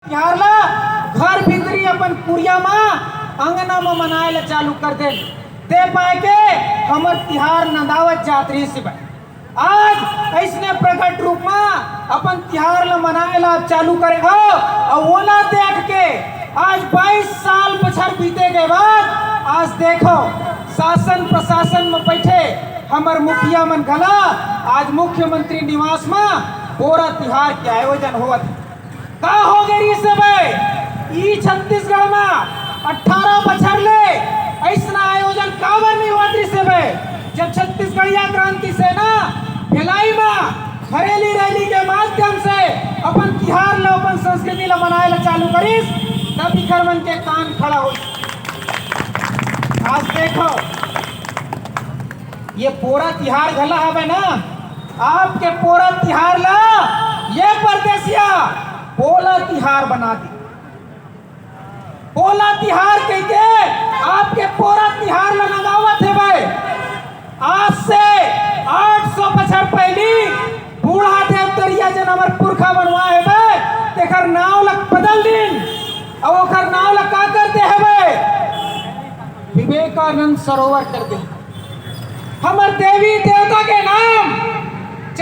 तिहारला घर भीतरी अपन पुरिया माँ अंगना में मनाए ला चालू कर दे पाए के हमर तिहार नंदावत जात रही से आज ऐसने प्रकट रूप में अपन तिहार ला मनाए ला चालू करे हो और वो ना देख के आज 22 साल पछर बीते के बाद आज देखो शासन प्रशासन में बैठे हमर मुखिया मन गला आज मुख्यमंत्री निवास में पूरा तिहार के आयोजन हुआ का हो गई सब ई छत्तीसगढ़ में 18 बछर ले ऐसा आयोजन काबर नहीं हुआ सब जब छत्तीसगढ़िया क्रांति सेना भिलाई में घरेली रैली के माध्यम से अपन तिहार ला अपन संस्कृति ला मनाए ला चालू करीस तब इखर मन के कान खड़ा हो। आज देखो ये पूरा तिहार घला हवे ना आपके पूरा तिहार ला ये परदेसिया पोला तिहार बना दी। पोला तिहार कह के आपके पूरा तिहार ला नगावत है भाई। आज से 800 बछर पहली बूढ़ा देवतरिया जन हमार पुरखा बनवाए है भाई तेकर नाव लग बदल दिन और ओकर नाव लग का करते है भाई विवेकानंद सरोवर कर दे। हमर देवी देवता के नाम